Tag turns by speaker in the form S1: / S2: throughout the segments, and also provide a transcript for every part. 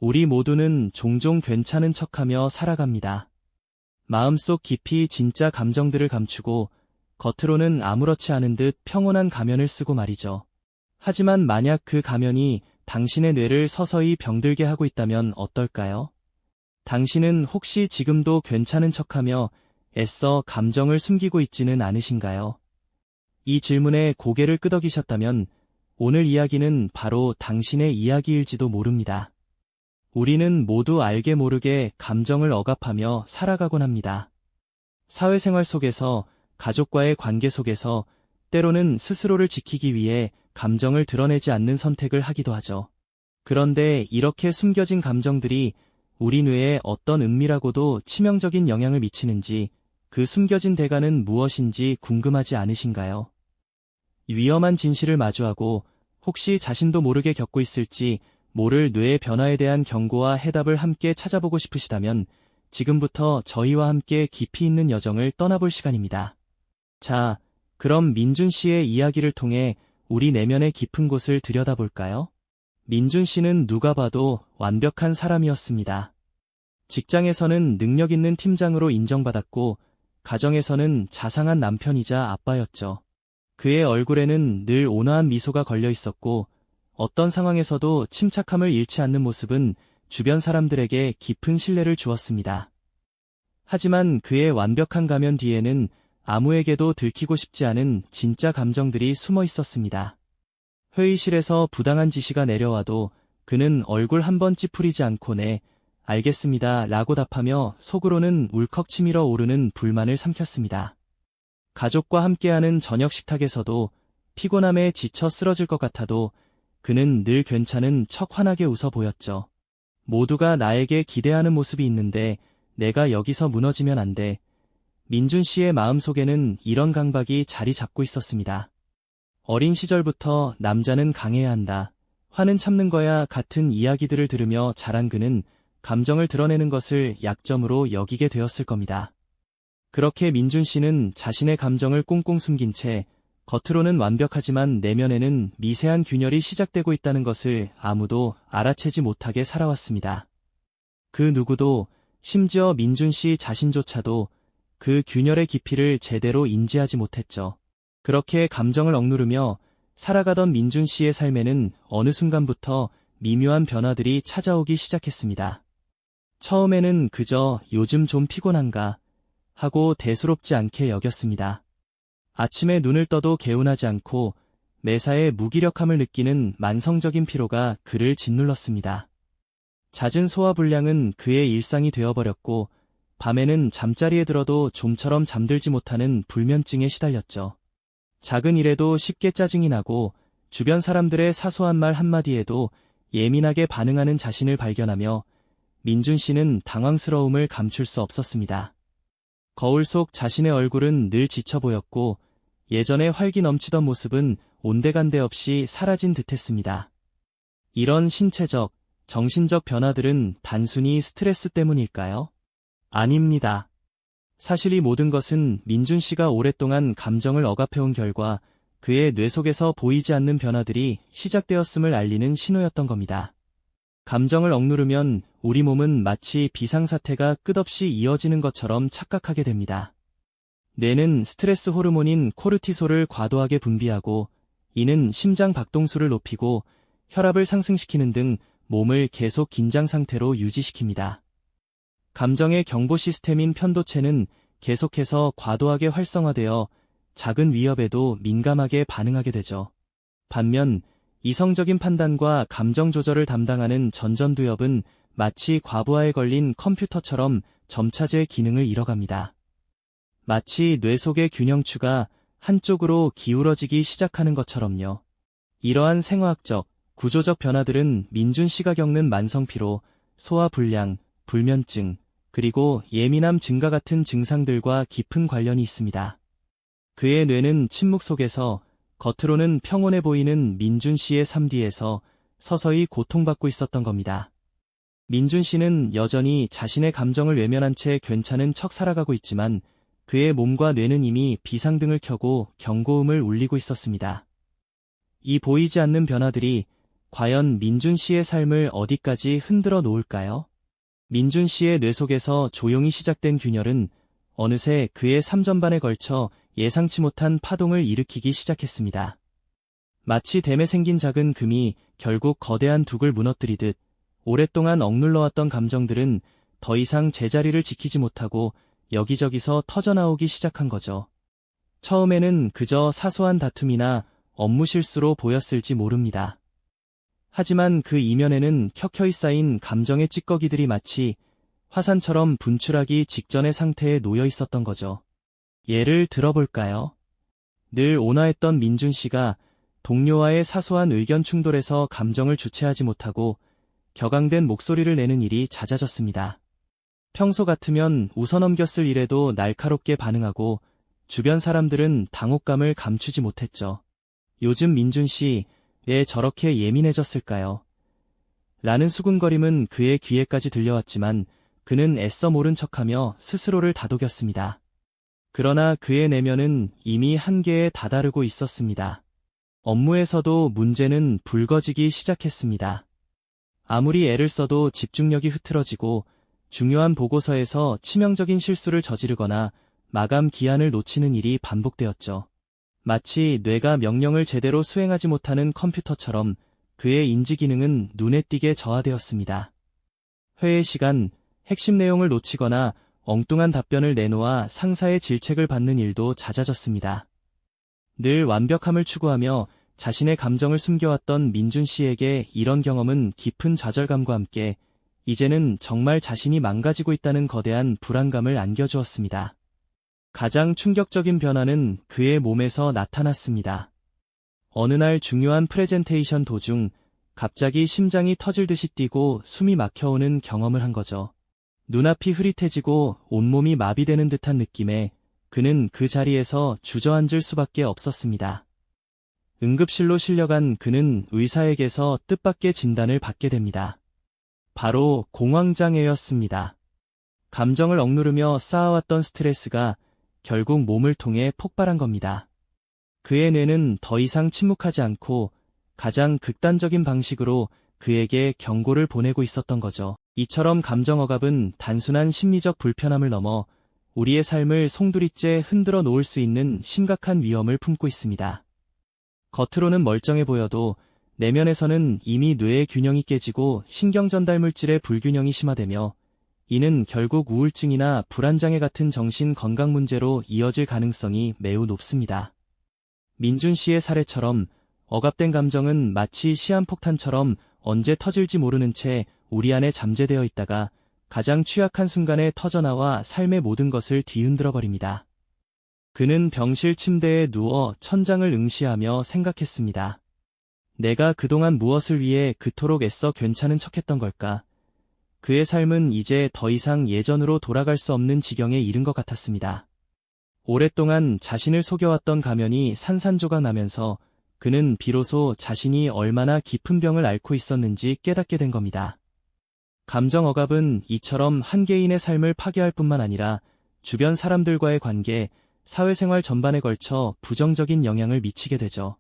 S1: 우리 모두는 종종 괜찮은 척하며 살아갑니다. 마음속 깊이 진짜 감정들을 감추고 겉으로는 아무렇지 않은 듯 평온한 가면을 쓰고 말이죠. 하지만 만약 그 가면이 당신의 뇌를 서서히 병들게 하고 있다면 어떨까요? 당신은 혹시 지금도 괜찮은 척하며 애써 감정을 숨기고 있지는 않으신가요? 이 질문에 고개를 끄덕이셨다면 오늘 이야기는 바로 당신의 이야기일지도 모릅니다. 우리는 모두 알게 모르게 감정을 억압하며 살아가곤 합니다. 사회생활 속에서, 가족과의 관계 속에서 때로는 스스로를 지키기 위해 감정을 드러내지 않는 선택을 하기도 하죠. 그런데 이렇게 숨겨진 감정들이 우리 뇌에 어떤 은밀하고도 치명적인 영향을 미치는지, 그 숨겨진 대가는 무엇인지 궁금하지 않으신가요? 위험한 진실을 마주하고 혹시 자신도 모르게 겪고 있을지 모를 뇌의 변화에 대한 경고와 해답을 함께 찾아보고 싶으시다면 지금부터 저희와 함께 깊이 있는 여정을 떠나볼 시간입니다. 자, 그럼 민준 씨의 이야기를 통해 우리 내면의 깊은 곳을 들여다볼까요? 민준 씨는 누가 봐도 완벽한 사람이었습니다. 직장에서는 능력 있는 팀장으로 인정받았고, 가정에서는 자상한 남편이자 아빠였죠. 그의 얼굴에는 늘 온화한 미소가 걸려 있었고, 어떤 상황에서도 침착함을 잃지 않는 모습은 주변 사람들에게 깊은 신뢰를 주었습니다. 하지만 그의 완벽한 가면 뒤에는 아무에게도 들키고 싶지 않은 진짜 감정들이 숨어 있었습니다. 회의실에서 부당한 지시가 내려와도 그는 얼굴 한번 찌푸리지 않고 네, 알겠습니다 라고 답하며 속으로는 울컥 치밀어 오르는 불만을 삼켰습니다. 가족과 함께하는 저녁 식탁에서도 피곤함에 지쳐 쓰러질 것 같아도 그는 늘 괜찮은 척 환하게 웃어 보였죠. 모두가 나에게 기대하는 모습이 있는데 내가 여기서 무너지면 안 돼. 민준 씨의 마음속에는 이런 강박이 자리 잡고 있었습니다. 어린 시절부터 남자는 강해야 한다, 화는 참는 거야 같은 이야기들을 들으며 자란 그는 감정을 드러내는 것을 약점으로 여기게 되었을 겁니다. 그렇게 민준 씨는 자신의 감정을 꽁꽁 숨긴 채 겉으로는 완벽하지만 내면에는 미세한 균열이 시작되고 있다는 것을 아무도 알아채지 못하게 살아왔습니다. 그 누구도, 심지어 민준 씨 자신조차도 그 균열의 깊이를 제대로 인지하지 못했죠. 그렇게 감정을 억누르며 살아가던 민준 씨의 삶에는 어느 순간부터 미묘한 변화들이 찾아오기 시작했습니다. 처음에는 그저 요즘 좀 피곤한가 하고 대수롭지 않게 여겼습니다. 아침에 눈을 떠도 개운하지 않고 매사에 무기력함을 느끼는 만성적인 피로가 그를 짓눌렀습니다. 잦은 소화불량은 그의 일상이 되어버렸고 밤에는 잠자리에 들어도 좀처럼 잠들지 못하는 불면증에 시달렸죠. 작은 일에도 쉽게 짜증이 나고 주변 사람들의 사소한 말 한마디에도 예민하게 반응하는 자신을 발견하며 민준 씨는 당황스러움을 감출 수 없었습니다. 거울 속 자신의 얼굴은 늘 지쳐 보였고 예전에 활기 넘치던 모습은 온데간데 없이 사라진 듯했습니다. 이런 신체적, 정신적 변화들은 단순히 스트레스 때문일까요? 아닙니다. 사실 이 모든 것은 민준 씨가 오랫동안 감정을 억압해온 결과 그의 뇌 속에서 보이지 않는 변화들이 시작되었음을 알리는 신호였던 겁니다. 감정을 억누르면 우리 몸은 마치 비상사태가 끝없이 이어지는 것처럼 착각하게 됩니다. 뇌는 스트레스 호르몬인 코르티솔을 과도하게 분비하고 이는 심장 박동수를 높이고 혈압을 상승시키는 등 몸을 계속 긴장 상태로 유지시킵니다. 감정의 경보 시스템인 편도체는 계속해서 과도하게 활성화되어 작은 위협에도 민감하게 반응하게 되죠. 반면 이성적인 판단과 감정 조절을 담당하는 전전두엽은 마치 과부하에 걸린 컴퓨터처럼 점차 제 기능을 잃어갑니다. 마치 뇌 속의 균형추가 한쪽으로 기울어지기 시작하는 것처럼요. 이러한 생화학적, 구조적 변화들은 민준 씨가 겪는 만성피로, 소화불량, 불면증, 그리고 예민함 증가 같은 증상들과 깊은 관련이 있습니다. 그의 뇌는 침묵 속에서 겉으로는 평온해 보이는 민준 씨의 삶 뒤에서 서서히 고통받고 있었던 겁니다. 민준 씨는 여전히 자신의 감정을 외면한 채 괜찮은 척 살아가고 있지만 그의 몸과 뇌는 이미 비상등을 켜고 경고음을 울리고 있었습니다. 이 보이지 않는 변화들이 과연 민준 씨의 삶을 어디까지 흔들어 놓을까요? 민준 씨의 뇌 속에서 조용히 시작된 균열은 어느새 그의 삶 전반에 걸쳐 예상치 못한 파동을 일으키기 시작했습니다. 마치 댐에 생긴 작은 금이 결국 거대한 둑을 무너뜨리듯 오랫동안 억눌러왔던 감정들은 더 이상 제자리를 지키지 못하고 여기저기서 터져나오기 시작한 거죠. 처음에는 그저 사소한 다툼이나 업무 실수로 보였을지 모릅니다. 하지만 그 이면에는 켜켜이 쌓인 감정의 찌꺼기들이 마치 화산처럼 분출하기 직전의 상태에 놓여 있었던 거죠. 예를 들어볼까요? 늘 온화했던 민준 씨가 동료와의 사소한 의견 충돌에서 감정을 주체하지 못하고 격앙된 목소리를 내는 일이 잦아졌습니다. 평소 같으면 웃어넘겼을 일에도 날카롭게 반응하고 주변 사람들은 당혹감을 감추지 못했죠. 요즘 민준 씨, 왜 저렇게 예민해졌을까요? 라는 수군거림은 그의 귀에까지 들려왔지만 그는 애써 모른 척하며 스스로를 다독였습니다. 그러나 그의 내면은 이미 한계에 다다르고 있었습니다. 업무에서도 문제는 불거지기 시작했습니다. 아무리 애를 써도 집중력이 흐트러지고 중요한 보고서에서 치명적인 실수를 저지르거나 마감 기한을 놓치는 일이 반복되었죠. 마치 뇌가 명령을 제대로 수행하지 못하는 컴퓨터처럼 그의 인지 기능은 눈에 띄게 저하되었습니다. 회의 시간, 핵심 내용을 놓치거나 엉뚱한 답변을 내놓아 상사의 질책을 받는 일도 잦아졌습니다. 늘 완벽함을 추구하며 자신의 감정을 숨겨왔던 민준 씨에게 이런 경험은 깊은 좌절감과 함께 이제는 정말 자신이 망가지고 있다는 거대한 불안감을 안겨주었습니다. 가장 충격적인 변화는 그의 몸에서 나타났습니다. 어느 날 중요한 프레젠테이션 도중 갑자기 심장이 터질 듯이 뛰고 숨이 막혀오는 경험을 한 거죠. 눈앞이 흐릿해지고 온몸이 마비되는 듯한 느낌에 그는 그 자리에서 주저앉을 수밖에 없었습니다. 응급실로 실려간 그는 의사에게서 뜻밖의 진단을 받게 됩니다. 바로 공황장애였습니다. 감정을 억누르며 쌓아왔던 스트레스가 결국 몸을 통해 폭발한 겁니다. 그의 뇌는 더 이상 침묵하지 않고 가장 극단적인 방식으로 그에게 경고를 보내고 있었던 거죠. 이처럼 감정 억압은 단순한 심리적 불편함을 넘어 우리의 삶을 송두리째 흔들어 놓을 수 있는 심각한 위험을 품고 있습니다. 겉으로는 멀쩡해 보여도 내면에서는 이미 뇌의 균형이 깨지고 신경전달 물질의 불균형이 심화되며 이는 결국 우울증이나 불안장애 같은 정신 건강 문제로 이어질 가능성이 매우 높습니다. 민준 씨의 사례처럼 억압된 감정은 마치 시한폭탄처럼 언제 터질지 모르는 채 우리 안에 잠재되어 있다가 가장 취약한 순간에 터져나와 삶의 모든 것을 뒤흔들어 버립니다. 그는 병실 침대에 누워 천장을 응시하며 생각했습니다. 내가 그동안 무엇을 위해 그토록 애써 괜찮은 척했던 걸까? 그의 삶은 이제 더 이상 예전으로 돌아갈 수 없는 지경에 이른 것 같았습니다. 오랫동안 자신을 속여왔던 가면이 산산조각 나면서 그는 비로소 자신이 얼마나 깊은 병을 앓고 있었는지 깨닫게 된 겁니다. 감정 억압은 이처럼 한 개인의 삶을 파괴할 뿐만 아니라 주변 사람들과의 관계, 사회생활 전반에 걸쳐 부정적인 영향을 미치게 되죠.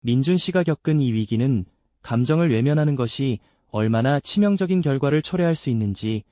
S1: 민준 씨가 겪은 이 위기는 감정을 외면하는 것이 얼마나 치명적인 결과를 초래할 수 있는지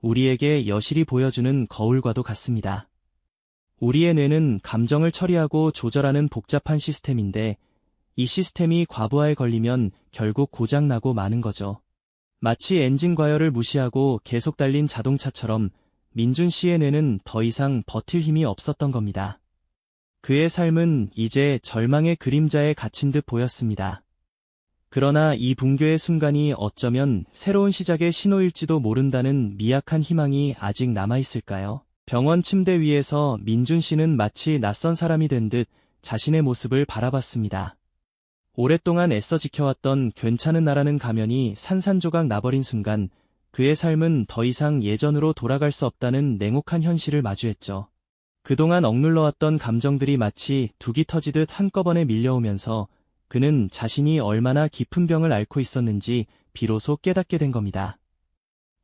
S1: 우리에게 여실히 보여주는 거울과도 같습니다. 우리의 뇌는 감정을 처리하고 조절하는 복잡한 시스템인데 이 시스템이 과부하에 걸리면 결국 고장나고 마는 거죠. 마치 엔진 과열을 무시하고 계속 달린 자동차처럼 민준 씨의 뇌는 더 이상 버틸 힘이 없었던 겁니다. 그의 삶은 이제 절망의 그림자에 갇힌 듯 보였습니다. 그러나 이 붕괴의 순간이 어쩌면 새로운 시작의 신호일지도 모른다는 미약한 희망이 아직 남아있을까요? 병원 침대 위에서 민준 씨는 마치 낯선 사람이 된 듯 자신의 모습을 바라봤습니다. 오랫동안 애써 지켜왔던 괜찮은 나라는 가면이 산산조각 나버린 순간 그의 삶은 더 이상 예전으로 돌아갈 수 없다는 냉혹한 현실을 마주했죠. 그동안 억눌러왔던 감정들이 마치 둑이 터지듯 한꺼번에 밀려오면서 그는 자신이 얼마나 깊은 병을 앓고 있었는지 비로소 깨닫게 된 겁니다.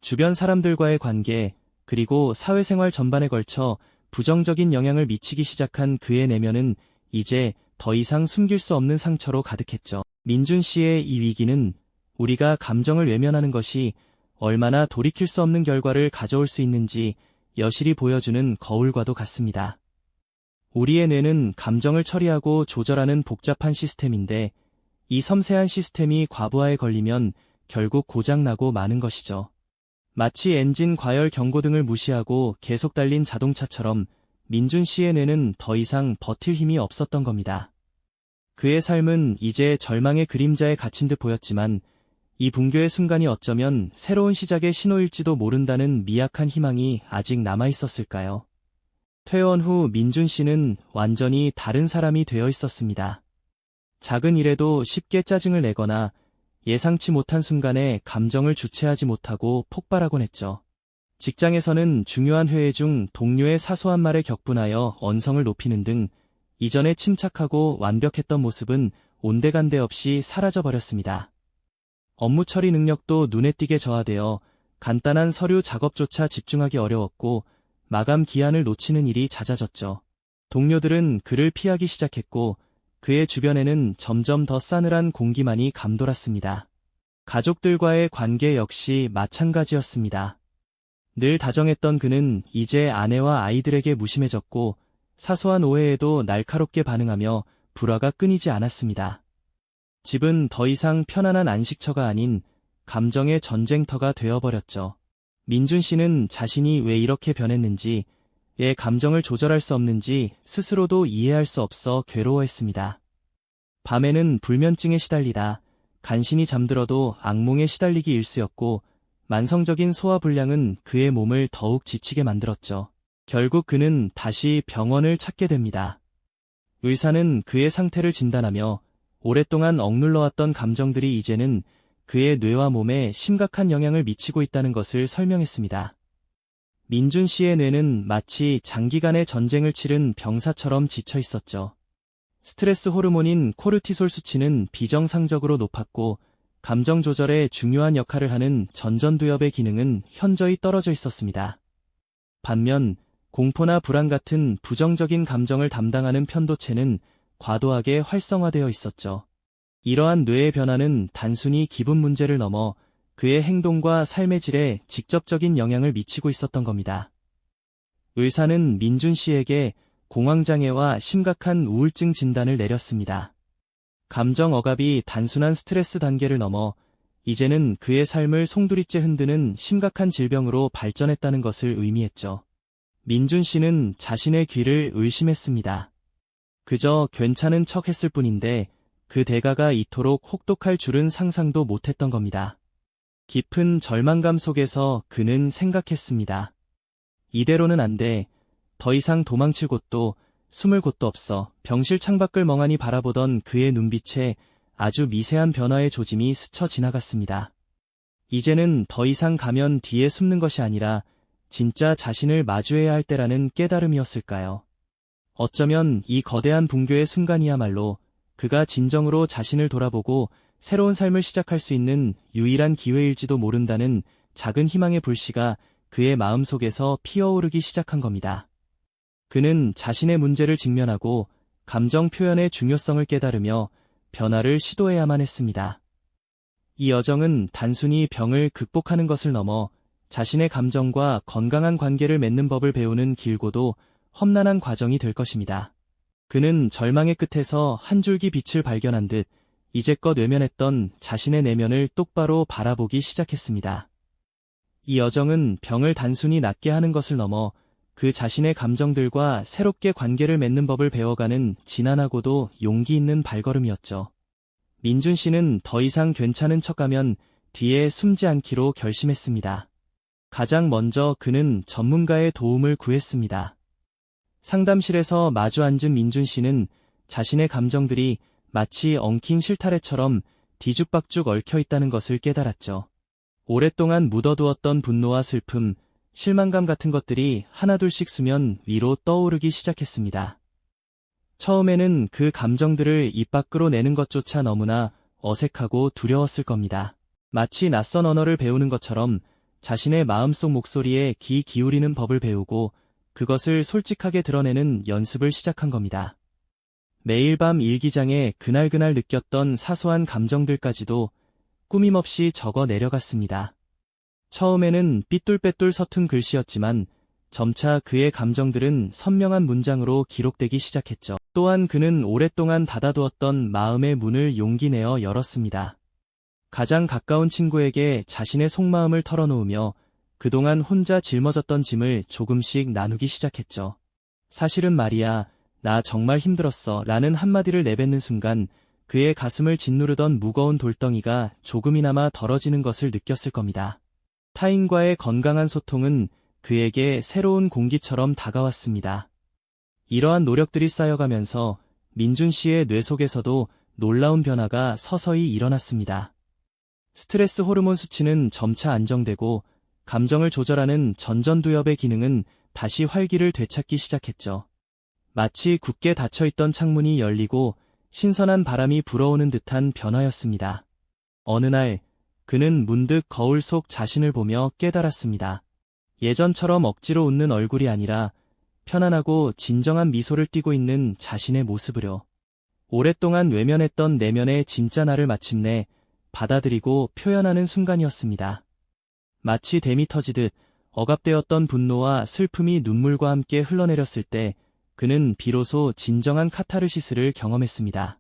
S1: 주변 사람들과의 관계, 그리고 사회생활 전반에 걸쳐 부정적인 영향을 미치기 시작한 그의 내면은 이제 더 이상 숨길 수 없는 상처로 가득했죠. 민준 씨의 이 위기는 우리가 감정을 외면하는 것이 얼마나 돌이킬 수 없는 결과를 가져올 수 있는지 여실히 보여주는 거울과도 같습니다. 우리의 뇌는 감정을 처리하고 조절하는 복잡한 시스템인데 이 섬세한 시스템이 과부하에 걸리면 결국 고장나고 마는 것이죠. 마치 엔진 과열 경고등을 무시하고 계속 달린 자동차처럼 민준 씨의 뇌는 더 이상 버틸 힘이 없었던 겁니다. 그의 삶은 이제 절망의 그림자에 갇힌 듯 보였지만 이 붕괴의 순간이 어쩌면 새로운 시작의 신호일지도 모른다는 미약한 희망이 아직 남아있었을까요? 퇴원 후 민준 씨는 완전히 다른 사람이 되어 있었습니다. 작은 일에도 쉽게 짜증을 내거나 예상치 못한 순간에 감정을 주체하지 못하고 폭발하곤 했죠. 직장에서는 중요한 회의 중 동료의 사소한 말에 격분하여 언성을 높이는 등 이전에 침착하고 완벽했던 모습은 온데간데 없이 사라져버렸습니다. 업무 처리 능력도 눈에 띄게 저하되어 간단한 서류 작업조차 집중하기 어려웠고 마감 기한을 놓치는 일이 잦아졌죠. 동료들은 그를 피하기 시작했고 그의 주변에는 점점 더 싸늘한 공기만이 감돌았습니다. 가족들과의 관계 역시 마찬가지였습니다. 늘 다정했던 그는 이제 아내와 아이들에게 무심해졌고 사소한 오해에도 날카롭게 반응하며 불화가 끊이지 않았습니다. 집은 더 이상 편안한 안식처가 아닌 감정의 전쟁터가 되어버렸죠. 민준 씨는 자신이 왜 이렇게 변했는지, 왜 감정을 조절할 수 없는지 스스로도 이해할 수 없어 괴로워했습니다. 밤에는 불면증에 시달리다 간신히 잠들어도 악몽에 시달리기 일쑤였고 만성적인 소화불량은 그의 몸을 더욱 지치게 만들었죠. 결국 그는 다시 병원을 찾게 됩니다. 의사는 그의 상태를 진단하며 오랫동안 억눌러왔던 감정들이 이제는 그의 뇌와 몸에 심각한 영향을 미치고 있다는 것을 설명했습니다. 민준 씨의 뇌는 마치 장기간의 전쟁을 치른 병사처럼 지쳐 있었죠. 스트레스 호르몬인 코르티솔 수치는 비정상적으로 높았고 감정 조절에 중요한 역할을 하는 전전두엽의 기능은 현저히 떨어져 있었습니다. 반면 공포나 불안 같은 부정적인 감정을 담당하는 편도체는 과도하게 활성화되어 있었죠. 이러한 뇌의 변화는 단순히 기분 문제를 넘어 그의 행동과 삶의 질에 직접적인 영향을 미치고 있었던 겁니다. 의사는 민준 씨에게 공황장애와 심각한 우울증 진단을 내렸습니다. 감정 억압이 단순한 스트레스 단계를 넘어 이제는 그의 삶을 송두리째 흔드는 심각한 질병으로 발전했다는 것을 의미했죠. 민준 씨는 자신의 귀를 의심했습니다. 그저 괜찮은 척 했을 뿐인데 그 대가가 이토록 혹독할 줄은 상상도 못했던 겁니다. 깊은 절망감 속에서 그는 생각했습니다. 이대로는 안 돼. 더 이상 도망칠 곳도 숨을 곳도 없어. 병실 창밖을 멍하니 바라보던 그의 눈빛에 아주 미세한 변화의 조짐이 스쳐 지나갔습니다. 이제는 더 이상 가면 뒤에 숨는 것이 아니라 진짜 자신을 마주해야 할 때라는 깨달음이었을까요? 어쩌면 이 거대한 붕괴의 순간이야말로 그가 진정으로 자신을 돌아보고 새로운 삶을 시작할 수 있는 유일한 기회일지도 모른다는 작은 희망의 불씨가 그의 마음속에서 피어오르기 시작한 겁니다. 그는 자신의 문제를 직면하고 감정 표현의 중요성을 깨달으며 변화를 시도해야만 했습니다. 이 여정은 단순히 병을 극복하는 것을 넘어 자신의 감정과 건강한 관계를 맺는 법을 배우는 길고도 험난한 과정이 될 것입니다. 그는 절망의 끝에서 한 줄기 빛을 발견한 듯 이제껏 외면했던 자신의 내면을 똑바로 바라보기 시작했습니다. 이 여정은 병을 단순히 낫게 하는 것을 넘어 그 자신의 감정들과 새롭게 관계를 맺는 법을 배워가는 지난하고도 용기 있는 발걸음이었죠. 민준 씨는 더 이상 괜찮은 척하면 뒤에 숨지 않기로 결심했습니다. 가장 먼저 그는 전문가의 도움을 구했습니다. 상담실에서 마주 앉은 민준 씨는 자신의 감정들이 마치 엉킨 실타래처럼 뒤죽박죽 얽혀 있다는 것을 깨달았죠. 오랫동안 묻어두었던 분노와 슬픔, 실망감 같은 것들이 하나둘씩 수면 위로 떠오르기 시작했습니다. 처음에는 그 감정들을 입 밖으로 내는 것조차 너무나 어색하고 두려웠을 겁니다. 마치 낯선 언어를 배우는 것처럼 자신의 마음속 목소리에 귀 기울이는 법을 배우고 그것을 솔직하게 드러내는 연습을 시작한 겁니다. 매일 밤 일기장에 그날그날 느꼈던 사소한 감정들까지도 꾸밈없이 적어 내려갔습니다. 처음에는 삐뚤빼뚤 서툰 글씨였지만 점차 그의 감정들은 선명한 문장으로 기록되기 시작했죠. 또한 그는 오랫동안 닫아두었던 마음의 문을 용기 내어 열었습니다. 가장 가까운 친구에게 자신의 속마음을 털어놓으며 그동안 혼자 짊어졌던 짐을 조금씩 나누기 시작했죠. 사실은 말이야, 나 정말 힘들었어 라는 한마디를 내뱉는 순간 그의 가슴을 짓누르던 무거운 돌덩이가 조금이나마 덜어지는 것을 느꼈을 겁니다. 타인과의 건강한 소통은 그에게 새로운 공기처럼 다가왔습니다. 이러한 노력들이 쌓여가면서 민준 씨의 뇌 속에서도 놀라운 변화가 서서히 일어났습니다. 스트레스 호르몬 수치는 점차 안정되고 감정을 조절하는 전전두엽의 기능은 다시 활기를 되찾기 시작했죠. 마치 굳게 닫혀있던 창문이 열리고 신선한 바람이 불어오는 듯한 변화였습니다. 어느 날 그는 문득 거울 속 자신을 보며 깨달았습니다. 예전처럼 억지로 웃는 얼굴이 아니라 편안하고 진정한 미소를 띠고 있는 자신의 모습으로 오랫동안 외면했던 내면의 진짜 나를 마침내 받아들이고 표현하는 순간이었습니다. 마치 댐이 터지듯 억압되었던 분노와 슬픔이 눈물과 함께 흘러내렸을 때 그는 비로소 진정한 카타르시스를 경험했습니다.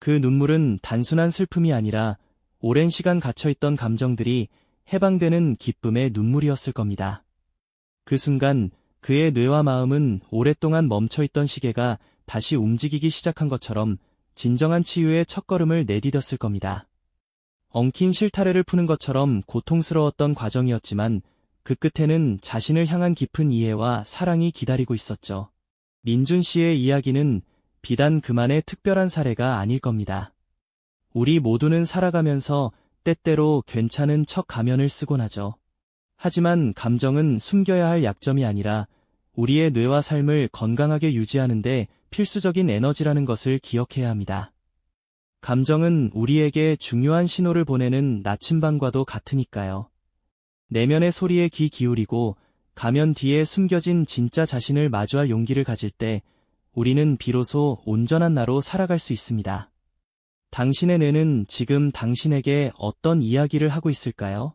S1: 그 눈물은 단순한 슬픔이 아니라 오랜 시간 갇혀있던 감정들이 해방되는 기쁨의 눈물이었을 겁니다. 그 순간 그의 뇌와 마음은 오랫동안 멈춰있던 시계가 다시 움직이기 시작한 것처럼 진정한 치유의 첫걸음을 내디뎠을 겁니다. 엉킨 실타래를 푸는 것처럼 고통스러웠던 과정이었지만 그 끝에는 자신을 향한 깊은 이해와 사랑이 기다리고 있었죠. 민준 씨의 이야기는 비단 그만의 특별한 사례가 아닐 겁니다. 우리 모두는 살아가면서 때때로 괜찮은 척 가면을 쓰곤 하죠. 하지만 감정은 숨겨야 할 약점이 아니라 우리의 뇌와 삶을 건강하게 유지하는데 필수적인 에너지라는 것을 기억해야 합니다. 감정은 우리에게 중요한 신호를 보내는 나침반과도 같으니까요. 내면의 소리에 귀 기울이고 가면 뒤에 숨겨진 진짜 자신을 마주할 용기를 가질 때 우리는 비로소 온전한 나로 살아갈 수 있습니다. 당신의 뇌는 지금 당신에게 어떤 이야기를 하고 있을까요?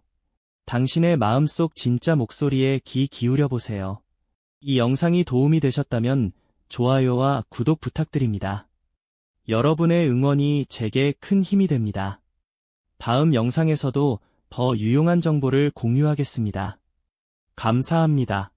S1: 당신의 마음속 진짜 목소리에 귀 기울여 보세요. 이 영상이 도움이 되셨다면 좋아요와 구독 부탁드립니다. 여러분의 응원이 제게 큰 힘이 됩니다. 다음 영상에서도 더 유용한 정보를 공유하겠습니다. 감사합니다.